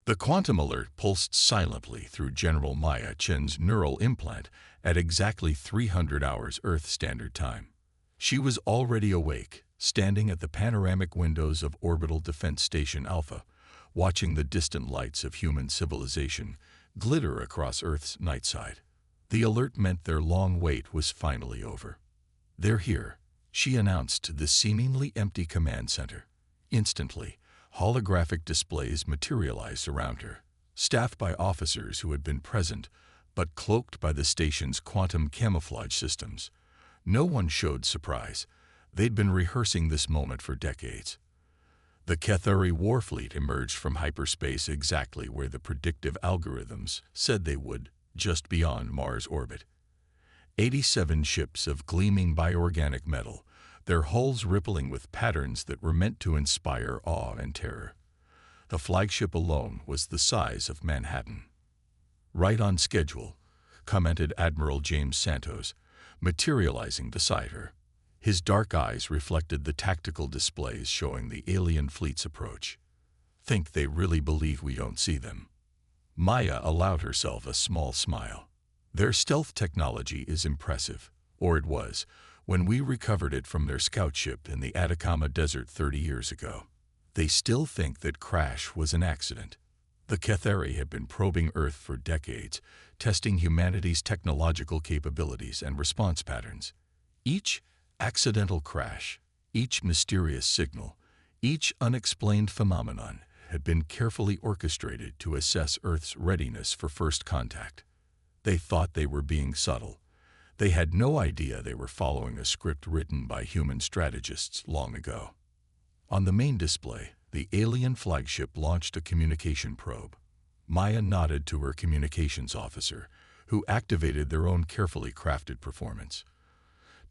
The quantum alert pulsed silently through General Maya Chen's neural implant at exactly 300 hours Earth Standard Time. She was already awake, standing at the panoramic windows of Orbital Defense Station Alpha, watching the distant lights of human civilization glitter across Earth's night side. The alert meant their long wait was finally over. "They're here," she announced to the seemingly empty command center. Instantly, holographic displays materialized around her, staffed by officers who had been present, but cloaked by the station's quantum camouflage systems. No one showed surprise. They'd been rehearsing this moment for decades. The Kethari warfleet emerged from hyperspace exactly where the predictive algorithms said they would, just beyond Mars' orbit. 87 ships of gleaming bioorganic metal, their hulls rippling with patterns that were meant to inspire awe and terror. The flagship alone was the size of Manhattan. "Right on schedule," commented Admiral James Santos, materializing beside her. His dark eyes reflected the tactical displays showing the alien fleet's approach. "Think they really believe we don't see them?" Maya allowed herself a small smile. "Their stealth technology is impressive, or it was, when we recovered it from their scout ship in the Atacama Desert 30 years ago. They still think that crash was an accident." The Kethari had been probing Earth for decades, testing humanity's technological capabilities and response patterns. Each accidental crash, each mysterious signal, each unexplained phenomenon had been carefully orchestrated to assess Earth's readiness for first contact. They thought they were being subtle. They had no idea they were following a script written by human strategists long ago. On the main display, the alien flagship launched a communication probe. Maya nodded to her communications officer, who activated their own carefully crafted performance.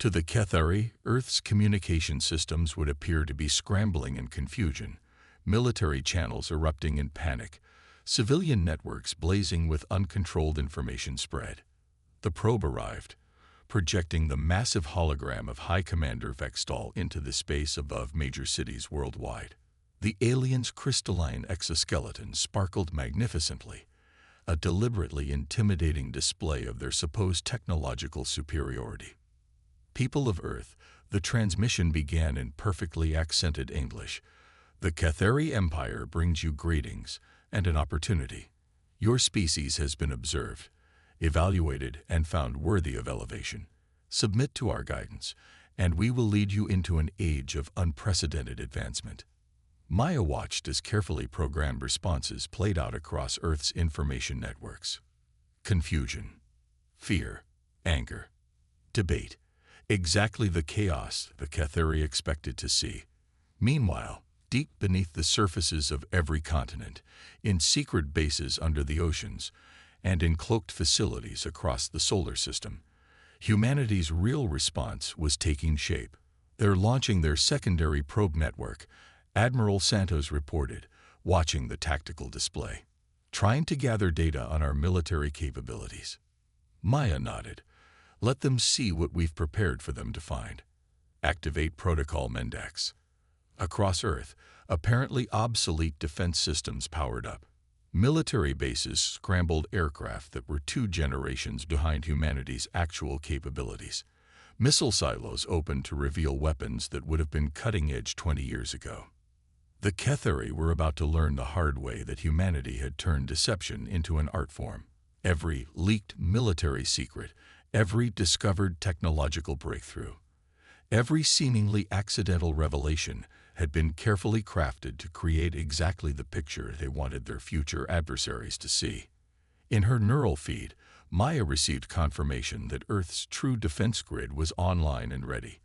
To the Kethari, Earth's communication systems would appear to be scrambling in confusion, military channels erupting in panic, civilian networks blazing with uncontrolled information spread. The probe arrived, projecting the massive hologram of High Commander Vextal into the space above major cities worldwide. The alien's crystalline exoskeleton sparkled magnificently, a deliberately intimidating display of their supposed technological superiority. "People of Earth," the transmission began in perfectly accented English. "The Kethari Empire brings you greetings and an opportunity. Your species has been observed, evaluated, and found worthy of elevation. Submit to our guidance, and we will lead you into an age of unprecedented advancement." Maya watched as carefully programmed responses played out across Earth's information networks. Confusion, fear, anger, debate. Exactly the chaos the Kethari expected to see. Meanwhile, deep beneath the surfaces of every continent, in secret bases under the oceans, and in cloaked facilities across the solar system, humanity's real response was taking shape. "They're launching their secondary probe network," Admiral Santos reported, watching the tactical display. "Trying to gather data on our military capabilities." Maya nodded. "Let them see what we've prepared for them to find." Activate Protocol Mendax. Across Earth, apparently obsolete defense systems powered up. Military bases scrambled aircraft that were 2 generations behind humanity's actual capabilities. Missile silos opened to reveal weapons that would have been cutting-edge 20 years ago. The Kethari were about to learn the hard way that humanity had turned deception into an art form. Every leaked military secret, every discovered technological breakthrough, every seemingly accidental revelation had been carefully crafted to create exactly the picture they wanted their future adversaries to see. In her neural feed, Maya received confirmation that Earth's true defense grid was online and ready.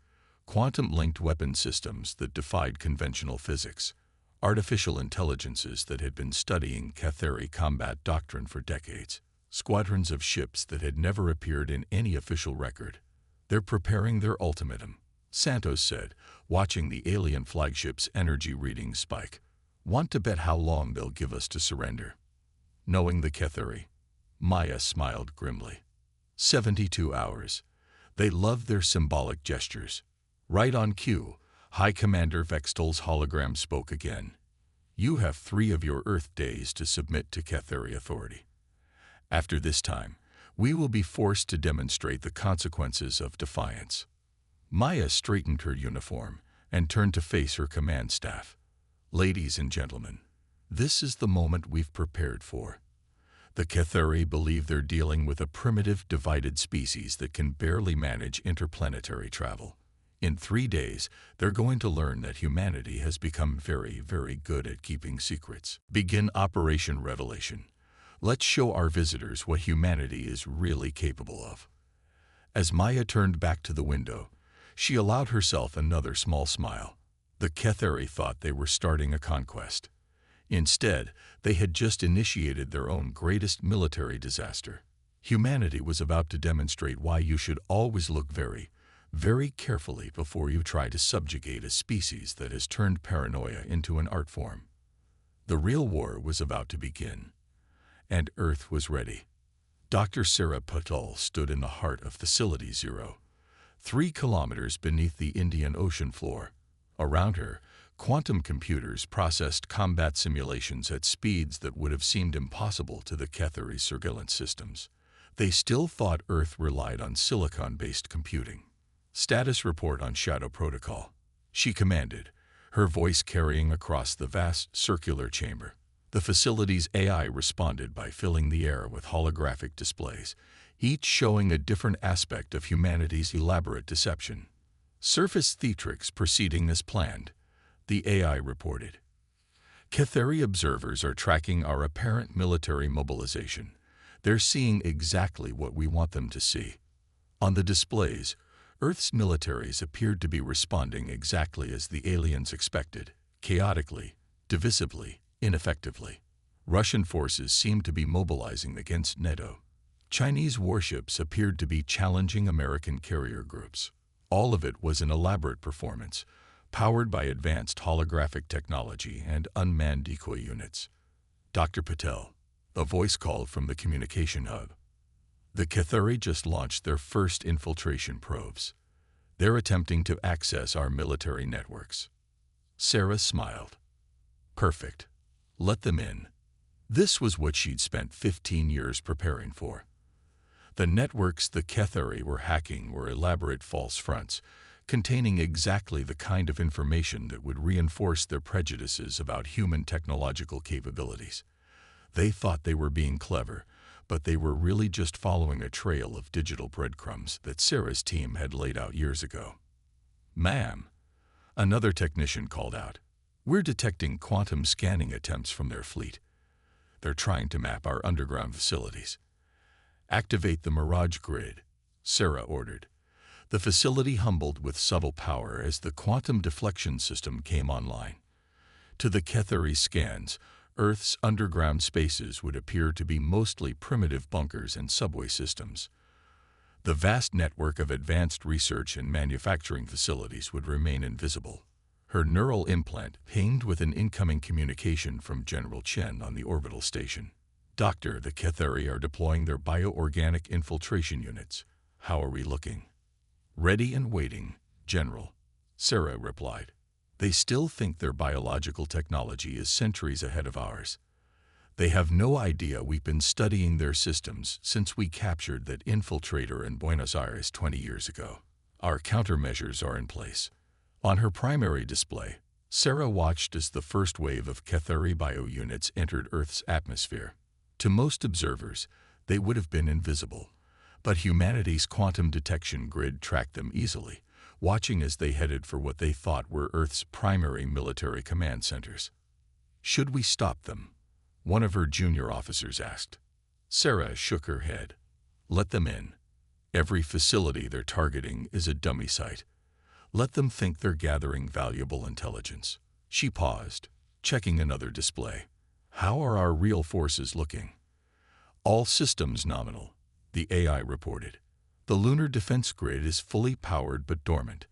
Quantum-linked weapon systems that defied conventional physics. Artificial intelligences that had been studying Kethari combat doctrine for decades. Squadrons of ships that had never appeared in any official record. "They're preparing their ultimatum," Santos said, watching the alien flagship's energy readings spike. "Want to bet how long they'll give us to surrender?" Knowing the Kethari, Maya smiled grimly. 72 hours. They loved their symbolic gestures. Right on cue, High Commander Vextal's hologram spoke again. You have 3 of your Earth days to submit to Cathari authority. After this time, we will be forced to demonstrate the consequences of defiance." Maya straightened her uniform and turned to face her command staff. "Ladies and gentlemen, this is the moment we've prepared for. The Cathari believe they're dealing with a primitive, divided species that can barely manage interplanetary travel. In 3 days, they're going to learn that humanity has become very, very good at keeping secrets. Begin Operation Revelation. Let's show our visitors what humanity is really capable of." As Maya turned back to the window, she allowed herself another small smile. The Cathari thought they were starting a conquest. Instead, they had just initiated their own greatest military disaster. Humanity was about to demonstrate why you should always look very, very carefully before you try to subjugate a species that has turned paranoia into an art form. The real war was about to begin, and Earth was ready. Dr. Sarah Patel stood in the heart of Facility Zero, 3 kilometers beneath the Indian Ocean floor. Around her, quantum computers processed combat simulations at speeds that would have seemed impossible to the Cathari surveillance systems. They still thought Earth relied on silicon-based computing. "Status report on Shadow Protocol," she commanded, her voice carrying across the vast circular chamber. The facility's AI responded by filling the air with holographic displays, each showing a different aspect of humanity's elaborate deception. "Surface theatrics proceeding as planned," the AI reported. "Cathari observers are tracking our apparent military mobilization. They're seeing exactly what we want them to see." On the displays, Earth's militaries appeared to be responding exactly as the aliens expected, chaotically, divisibly, ineffectively. Russian forces seemed to be mobilizing against NATO. Chinese warships appeared to be challenging American carrier groups. All of it was an elaborate performance, powered by advanced holographic technology and unmanned decoy units. "Dr. Patel," a voice called from the communication hub. "The Cathari just launched their first infiltration probes. They're attempting to access our military networks." Sarah smiled. "Perfect. Let them in." This was what she'd spent 15 years preparing for. The networks the Cathari were hacking were elaborate false fronts, containing exactly the kind of information that would reinforce their prejudices about human technological capabilities. They thought they were being clever, but they were really just following a trail of digital breadcrumbs that Sarah's team had laid out years ago. "Ma'am," another technician called out, "we're detecting quantum scanning attempts from their fleet. They're trying to map our underground facilities." "Activate the Mirage Grid," Sarah ordered. The facility humbled with subtle power as the quantum deflection system came online. To the Cathari scans, Earth's underground spaces would appear to be mostly primitive bunkers and subway systems. The vast network of advanced research and manufacturing facilities would remain invisible. Her neural implant pinged with an incoming communication from General Chen on the orbital station. "Doctor, the Cathari are deploying their bioorganic infiltration units. How are we looking?" "Ready and waiting, General," Sarah replied. "They still think their biological technology is centuries ahead of ours. They have no idea we've been studying their systems since we captured that infiltrator in Buenos Aires 20 years ago. Our countermeasures are in place." On her primary display, Sarah watched as the first wave of Cathari bio-units entered Earth's atmosphere. To most observers, they would have been invisible, but humanity's quantum detection grid tracked them easily, watching as they headed for what they thought were Earth's primary military command centers. "Should we stop them?" one of her junior officers asked. Sarah shook her head. "Let them in. Every facility they're targeting is a dummy site. Let them think they're gathering valuable intelligence." She paused, checking another display. "How are our real forces looking?" "All systems nominal," the AI reported. "The lunar defense grid is fully powered but dormant.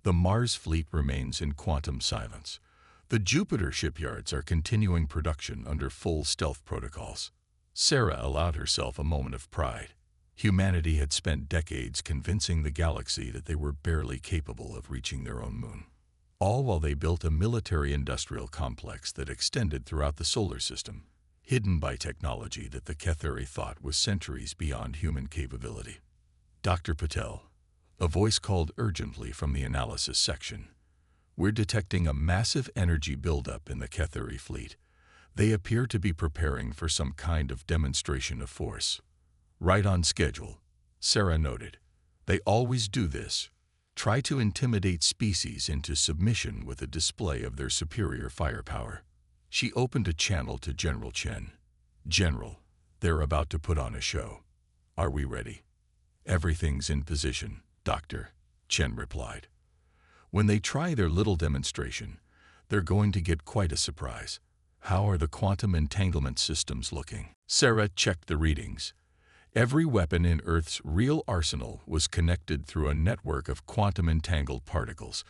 The Mars fleet remains in quantum silence. The Jupiter shipyards are continuing production under full stealth protocols." Sarah allowed herself a moment of pride. Humanity had spent decades convincing the galaxy that they were barely capable of reaching their own moon. all while they built a military-industrial complex that extended throughout the solar system, hidden by technology that the Ketheri thought was centuries beyond human capability. Dr. Patel, a voice called urgently from the analysis section. We're detecting a massive energy buildup in the Ketheri fleet. They appear to be preparing for some kind of demonstration of force. Right on schedule, Sarah noted. They always do this. Try to intimidate species into submission with a display of their superior firepower. She opened a channel to General Chen. General, they're about to put on a show. Are we ready? Everything's in position, Doctor, Chen replied. When they try their little demonstration, they're going to get quite a surprise. How are the quantum entanglement systems looking? Sarah checked the readings. Every weapon in Earth's real arsenal was connected through a network of quantum-entangled particles,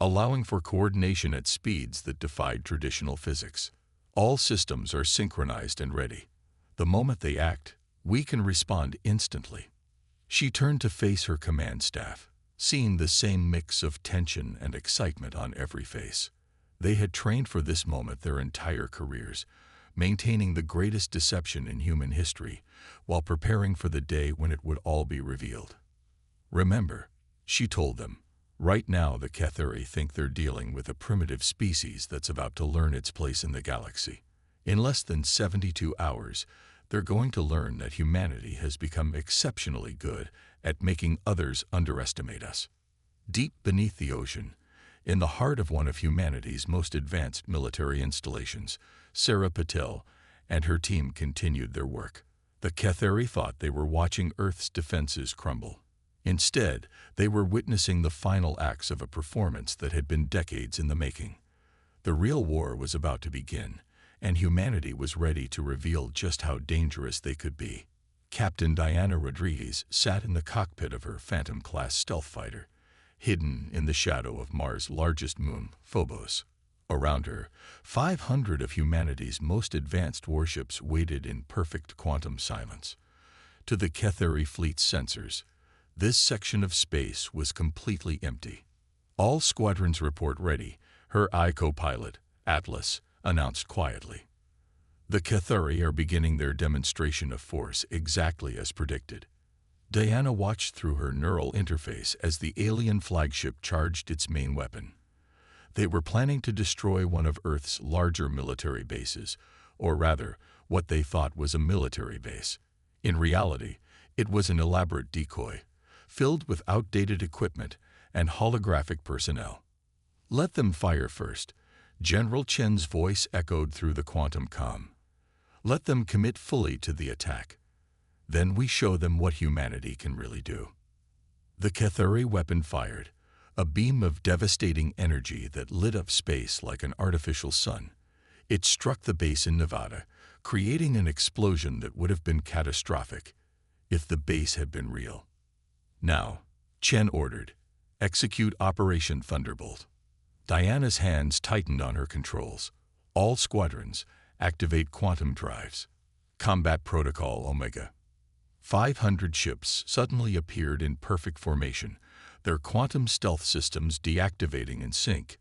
allowing for coordination at speeds that defied traditional physics. All systems are synchronized and ready. The moment they act, we can respond instantly. She turned to face her command staff, seeing the same mix of tension and excitement on every face. They had trained for this moment their entire careers, maintaining the greatest deception in human history, while preparing for the day when it would all be revealed. Remember, she told them, right now the Ketheri think they're dealing with a primitive species that's about to learn its place in the galaxy. In less than 72 hours, they're going to learn that humanity has become exceptionally good at making others underestimate us. Deep beneath the ocean, in the heart of one of humanity's most advanced military installations, Sarah Patel and her team continued their work. The Ketheri thought they were watching Earth's defenses crumble. Instead, they were witnessing the final acts of a performance that had been decades in the making. The real war was about to begin, and humanity was ready to reveal just how dangerous they could be. Captain Diana Rodriguez sat in the cockpit of her Phantom-class stealth fighter, hidden in the shadow of Mars' largest moon, Phobos. Around her, 500 of humanity's most advanced warships waited in perfect quantum silence. To the Ketheri fleet's sensors, this section of space was completely empty. All squadrons report ready, her co-pilot, Atlas, announced quietly. The Ketheri are beginning their demonstration of force exactly as predicted. Diana watched through her neural interface as the alien flagship charged its main weapon. They were planning to destroy one of Earth's larger military bases, or rather, what they thought was a military base. In reality, it was an elaborate decoy, filled with outdated equipment and holographic personnel. Let them fire first, General Chen's voice echoed through the quantum comm. Let them commit fully to the attack. Then we show them what humanity can really do. The Ketheri weapon fired, a beam of devastating energy that lit up space like an artificial sun. It struck the base in Nevada, creating an explosion that would have been catastrophic if the base had been real. Now, Chen ordered, execute Operation Thunderbolt. Diana's hands tightened on her controls. All squadrons, activate quantum drives. Combat Protocol Omega. 500 ships suddenly appeared in perfect formation, their quantum stealth systems deactivating in sync.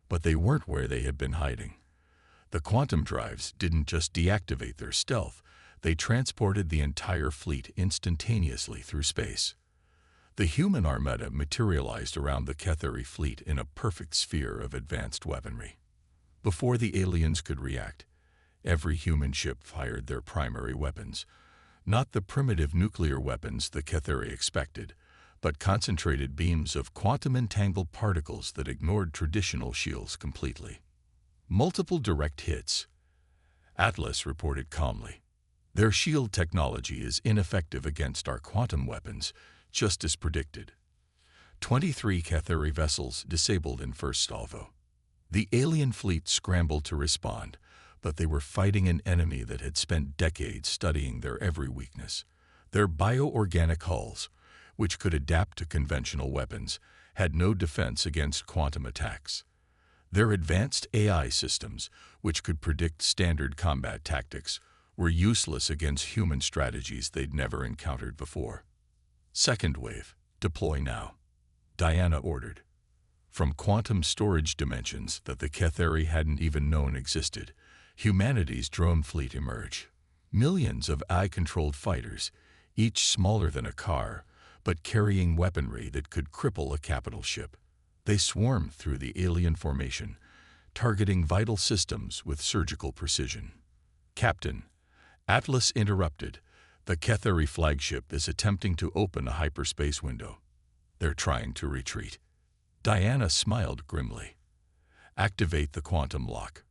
But they weren't where they had been hiding. The quantum drives didn't just deactivate their stealth, they transported the entire fleet instantaneously through space. The human armada materialized around the Ketheri fleet in a perfect sphere of advanced weaponry. Before the aliens could react, every human ship fired their primary weapons, not the primitive nuclear weapons the Ketheri expected, but concentrated beams of quantum-entangled particles that ignored traditional shields completely. Multiple direct hits, Atlas reported calmly. Their shield technology is ineffective against our quantum weapons, just as predicted. 23 Ketheri vessels disabled in first salvo. The alien fleet scrambled to respond, but they were fighting an enemy that had spent decades studying their every weakness. Their bioorganic hulls, which could adapt to conventional weapons, had no defense against quantum attacks. Their advanced AI systems, which could predict standard combat tactics, were useless against human strategies they'd never encountered before. Second wave, deploy now, Diana ordered. From quantum storage dimensions that the Ketheri hadn't even known existed, humanity's drone fleet emerged. Millions of eye-controlled fighters, each smaller than a car, but carrying weaponry that could cripple a capital ship. They swarmed through the alien formation, targeting vital systems with surgical precision. "Captain," Atlas interrupted, "the Ketheri flagship is attempting to open a hyperspace window. They're trying to retreat." Diana smiled grimly. "Activate the quantum lock."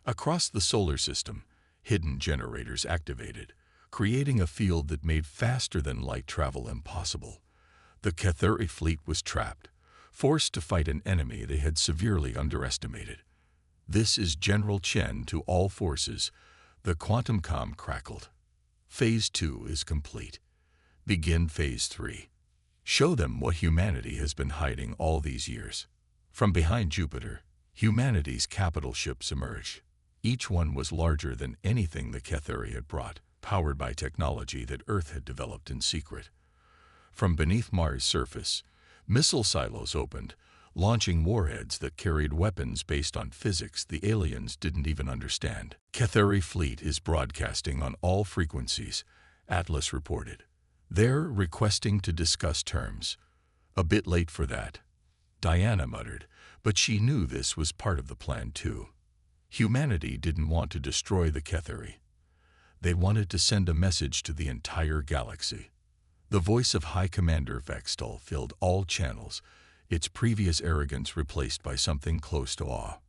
Across the solar system, hidden generators activated, creating a field that made faster-than-light travel impossible. The Ketheri fleet was trapped, forced to fight an enemy they had severely underestimated. "This is General Chen to all forces," the quantum comm crackled. "Phase 2 is complete. Begin Phase 3. Show them what humanity has been hiding all these years." From behind Jupiter, humanity's capital ships emerged. Each one was larger than anything the Ketheri had brought, powered by technology that Earth had developed in secret. From beneath Mars' surface, missile silos opened, launching warheads that carried weapons based on physics the aliens didn't even understand. "Ketheri fleet is broadcasting on all frequencies," Atlas reported. "They're requesting to discuss terms." "A bit late for that," Diana muttered, but she knew this was part of the plan too. Humanity didn't want to destroy the Ketheri. They wanted to send a message to the entire galaxy. The voice of High Commander Vextal filled all channels, its previous arrogance replaced by something close to awe.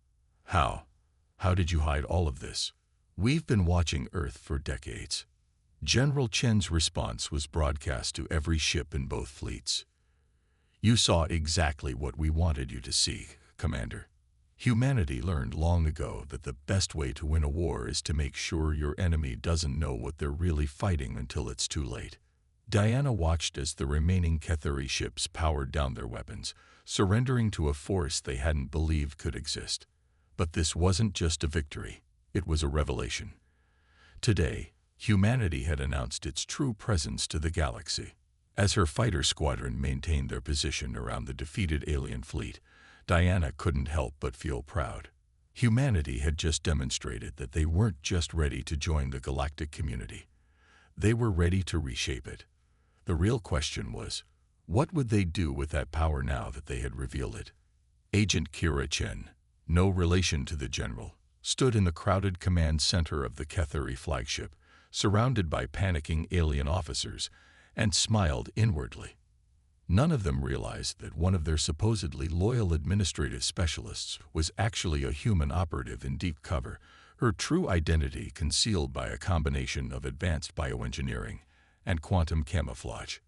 How did you hide all of this? We've been watching Earth for decades." General Chen's response was broadcast to every ship in both fleets. "You saw exactly what we wanted you to see, Commander. Humanity learned long ago that the best way to win a war is to make sure your enemy doesn't know what they're really fighting until it's too late." Diana watched as the remaining Ketheri ships powered down their weapons, surrendering to a force they hadn't believed could exist. But this wasn't just a victory, it was a revelation. Today, humanity had announced its true presence to the galaxy. As her fighter squadron maintained their position around the defeated alien fleet, Diana couldn't help but feel proud. Humanity had just demonstrated that they weren't just ready to join the galactic community. They were ready to reshape it. The real question was, what would they do with that power now that they had revealed it? Agent Kira Chen, no relation to the general, stood in the crowded command center of the Ketheri flagship, surrounded by panicking alien officers, and smiled inwardly. None of them realized that one of their supposedly loyal administrative specialists was actually a human operative in deep cover, her true identity concealed by a combination of advanced bioengineering and quantum camouflage.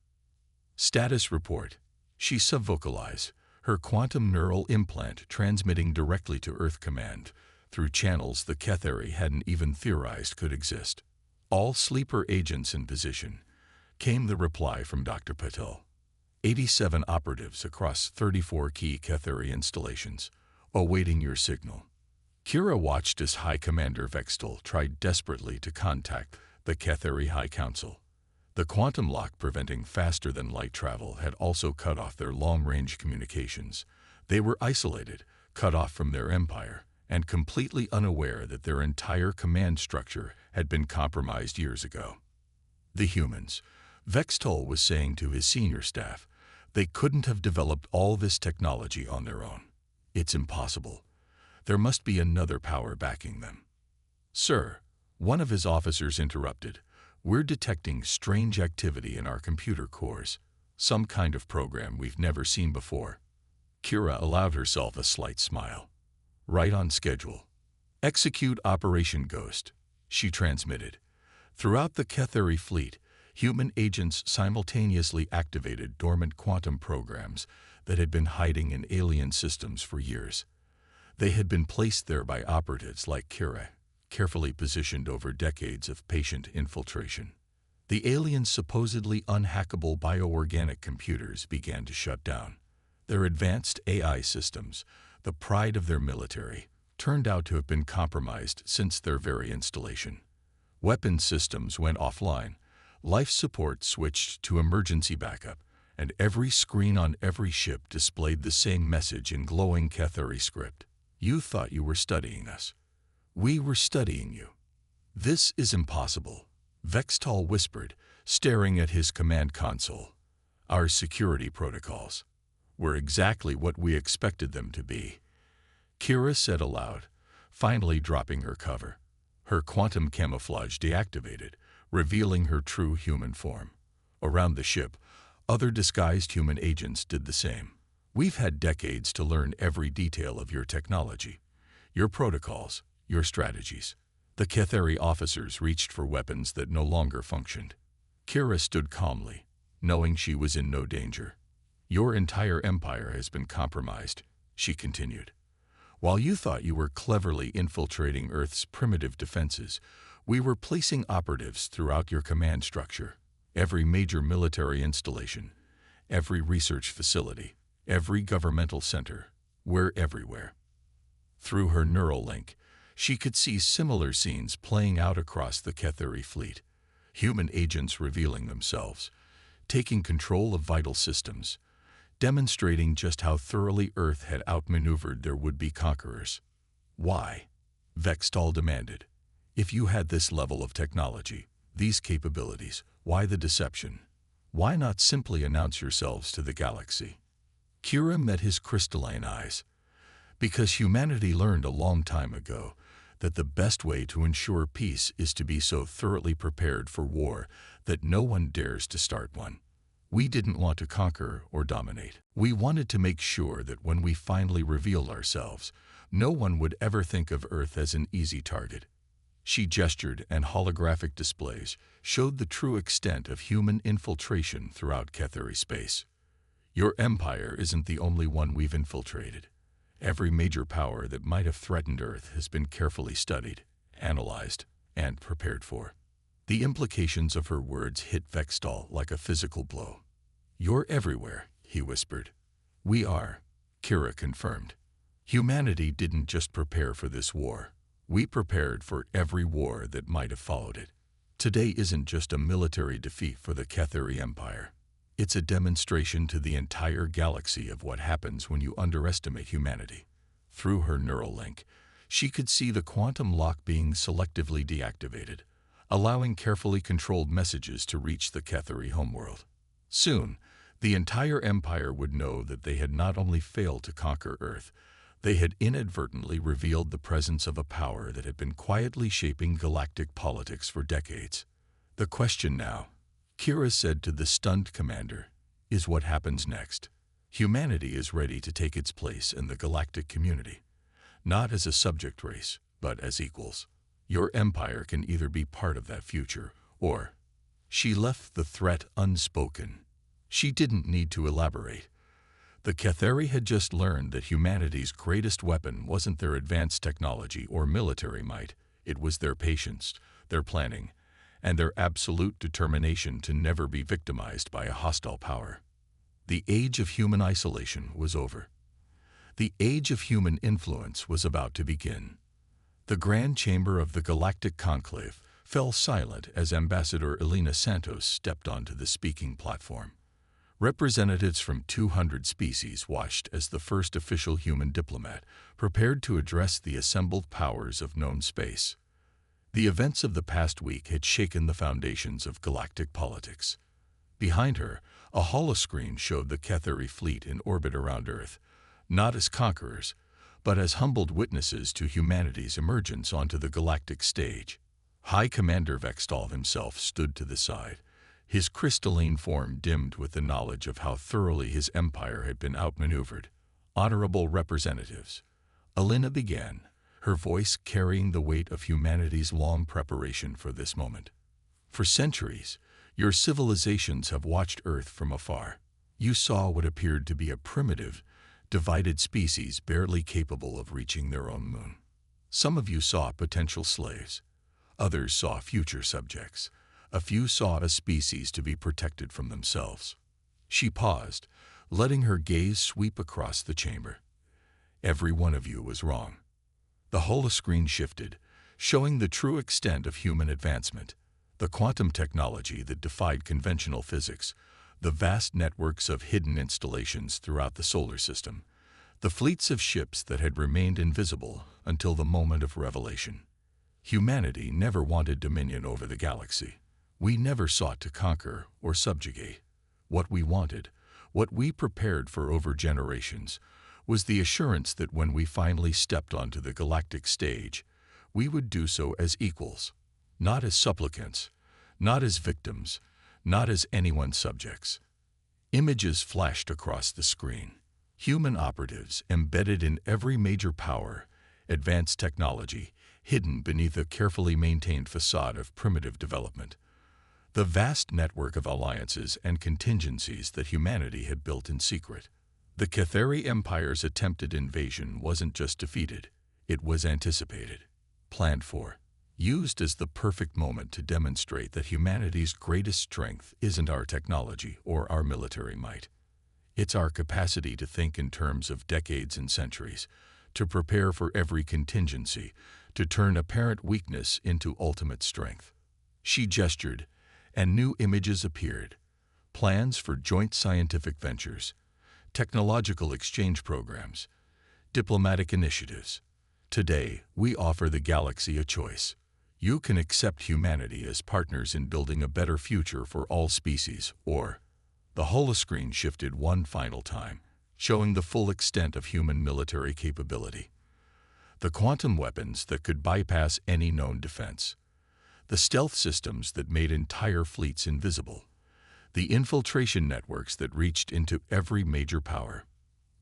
"Status report," she subvocalized, her quantum neural implant transmitting directly to Earth Command through channels the Ketheri hadn't even theorized could exist. "All sleeper agents in position," came the reply from Dr. Patel. 87 operatives across 34 key Ketheri installations, awaiting your signal." Kira watched as High Commander Vextal tried desperately to contact the Ketheri High Council. The quantum lock preventing faster-than-light travel had also cut off their long-range communications. They were isolated, cut off from their empire, and completely unaware that their entire command structure had been compromised years ago. The humans, Vextal was saying to his senior staff, they couldn't have developed all this technology on their own. It's impossible. There must be another power backing them. "Sir," one of his officers interrupted, "we're detecting strange activity in our computer cores, some kind of program we've never seen before." Kira allowed herself a slight smile. "Right on schedule. Execute Operation Ghost," she transmitted. Throughout the Ketheri fleet, human agents simultaneously activated dormant quantum programs that had been hiding in alien systems for years. They had been placed there by operatives like Kira, carefully positioned over decades of patient infiltration. The aliens' supposedly unhackable bioorganic computers began to shut down. Their advanced AI systems, the pride of their military, turned out to have been compromised since their very installation. Weapon systems went offline, life support switched to emergency backup, and every screen on every ship displayed the same message in glowing Cathari script. You thought you were studying us. We were studying you. This is impossible, Vextal whispered, staring at his command console. Our security protocols were exactly what we expected them to be, Kira said aloud, finally dropping her cover. Her quantum camouflage deactivated, revealing her true human form. Around the ship, other disguised human agents did the same. We've had decades to learn every detail of your technology, your protocols, your strategies. The Cathari officers reached for weapons that no longer functioned. Kira stood calmly, knowing she was in no danger. Your entire empire has been compromised, she continued. While you thought you were cleverly infiltrating Earth's primitive defenses, we were placing operatives throughout your command structure. Every major military installation, every research facility, every governmental center, we're everywhere. Through her neural link, she could see similar scenes playing out across the Cathari fleet. Human agents revealing themselves, taking control of vital systems, demonstrating just how thoroughly Earth had outmaneuvered their would-be conquerors. Why? Vextal demanded. If you had this level of technology, these capabilities, why the deception? Why not simply announce yourselves to the galaxy? Kira met his crystalline eyes. Because humanity learned a long time ago that the best way to ensure peace is to be so thoroughly prepared for war that no one dares to start one. We didn't want to conquer or dominate. We wanted to make sure that when we finally revealed ourselves, no one would ever think of Earth as an easy target. She gestured, and holographic displays showed the true extent of human infiltration throughout Cathari space. Your empire isn't the only one we've infiltrated. Every major power that might have threatened Earth has been carefully studied, analyzed, and prepared for. The implications of her words hit Vextal like a physical blow. You're everywhere, he whispered. We are, Kira confirmed. Humanity didn't just prepare for this war. We prepared for every war that might have followed it. Today isn't just a military defeat for the Cathari Empire. It's a demonstration to the entire galaxy of what happens when you underestimate humanity. Through her neural link, she could see the quantum lock being selectively deactivated, allowing carefully controlled messages to reach the Cathari homeworld. Soon, the entire empire would know that they had not only failed to conquer Earth, they had inadvertently revealed the presence of a power that had been quietly shaping galactic politics for decades. The question now, Kira said to the stunned commander, is what happens next. Humanity is ready to take its place in the galactic community, not as a subject race, but as equals. Your empire can either be part of that future, or... She left the threat unspoken. She didn't need to elaborate. The Cathari had just learned that humanity's greatest weapon wasn't their advanced technology or military might. It was their patience, their planning, and their absolute determination to never be victimized by a hostile power. The age of human isolation was over. The age of human influence was about to begin. The grand chamber of the Galactic Conclave fell silent as Ambassador Elena Santos stepped onto the speaking platform. Representatives from 200 species watched as the first official human diplomat prepared to address the assembled powers of known space. The events of the past week had shaken the foundations of galactic politics. Behind her, a holoscreen showed the Cathari fleet in orbit around Earth, not as conquerors, but as humbled witnesses to humanity's emergence onto the galactic stage. High Commander Vextal himself stood to the side, his crystalline form dimmed with the knowledge of how thoroughly his empire had been outmaneuvered. Honorable representatives, Elena began, her voice carrying the weight of humanity's long preparation for this moment. For centuries, your civilizations have watched Earth from afar. You saw what appeared to be a primitive, divided species barely capable of reaching their own moon. Some of you saw potential slaves. Others saw future subjects. A few saw a species to be protected from themselves. She paused, letting her gaze sweep across the chamber. Every one of you was wrong. The holoscreen shifted, showing the true extent of human advancement. The quantum technology that defied conventional physics, the vast networks of hidden installations throughout the solar system, the fleets of ships that had remained invisible until the moment of revelation. Humanity never wanted dominion over the galaxy. We never sought to conquer or subjugate. What we wanted, what we prepared for over generations, was the assurance that when we finally stepped onto the galactic stage, we would do so as equals, not as supplicants, not as victims, not as anyone's subjects. Images flashed across the screen. Human operatives embedded in every major power, advanced technology, hidden beneath a carefully maintained facade of primitive development. The vast network of alliances and contingencies that humanity had built in secret. The Cathari Empire's attempted invasion wasn't just defeated, it was anticipated, planned for, used as the perfect moment to demonstrate that humanity's greatest strength isn't our technology or our military might. It's our capacity to think in terms of decades and centuries, to prepare for every contingency, to turn apparent weakness into ultimate strength. She gestured, and new images appeared. Plans for joint scientific ventures, technological exchange programs, diplomatic initiatives. Today, we offer the galaxy a choice. You can accept humanity as partners in building a better future for all species, or the holoscreen shifted one final time, showing the full extent of human military capability. The quantum weapons that could bypass any known defense. The stealth systems that made entire fleets invisible. The infiltration networks that reached into every major power.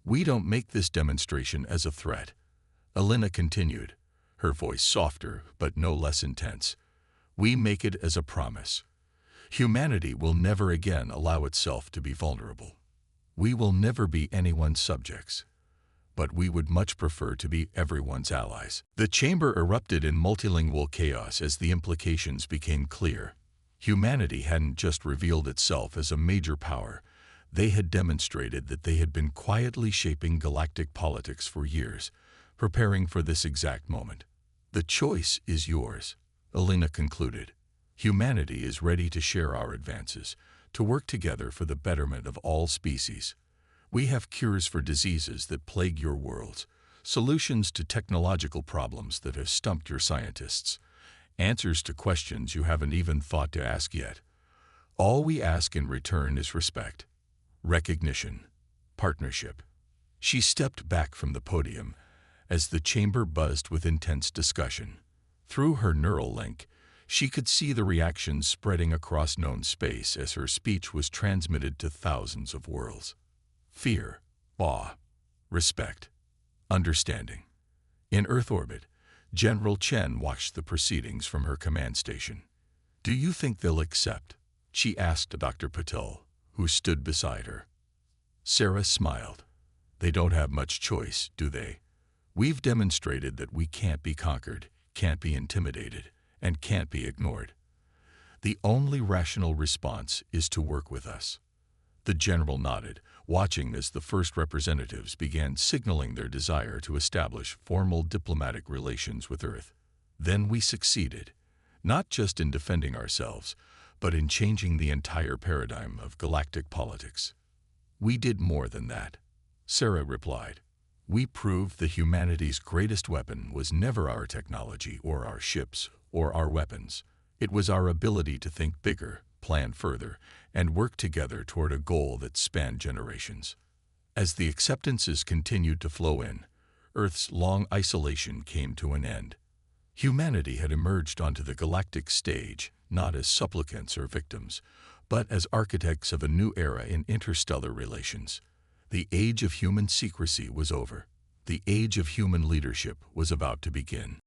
We don't make this demonstration as a threat, Elena continued, her voice softer but no less intense. We make it as a promise. Humanity will never again allow itself to be vulnerable. We will never be anyone's subjects, but we would much prefer to be everyone's allies. The chamber erupted in multilingual chaos as the implications became clear. Humanity hadn't just revealed itself as a major power, they had demonstrated that they had been quietly shaping galactic politics for years, preparing for this exact moment. The choice is yours, Elena concluded. Humanity is ready to share our advances, to work together for the betterment of all species. We have cures for diseases that plague your worlds, solutions to technological problems that have stumped your scientists, answers to questions you haven't even thought to ask yet. All we ask in return is respect, recognition, partnership. She stepped back from the podium as the chamber buzzed with intense discussion. Through her neural link, she could see the reactions spreading across known space as her speech was transmitted to thousands of worlds. Fear, awe, respect, understanding. In Earth orbit, General Chen watched the proceedings from her command station. Do you think they'll accept? She asked Dr. Patel, who stood beside her. Sarah smiled. They don't have much choice, do they? We've demonstrated that we can't be conquered, can't be intimidated, and can't be ignored. The only rational response is to work with us. The general nodded, watching as the first representatives began signaling their desire to establish formal diplomatic relations with Earth. Then we succeeded, not just in defending ourselves, but in changing the entire paradigm of galactic politics. We did more than that, Sarah replied. We proved that humanity's greatest weapon was never our technology or our ships or our weapons. It was our ability to think bigger, plan further, and work together toward a goal that spanned generations. As the acceptances continued to flow in, Earth's long isolation came to an end. Humanity had emerged onto the galactic stage, not as supplicants or victims, but as architects of a new era in interstellar relations. The age of human secrecy was over. The age of human leadership was about to begin.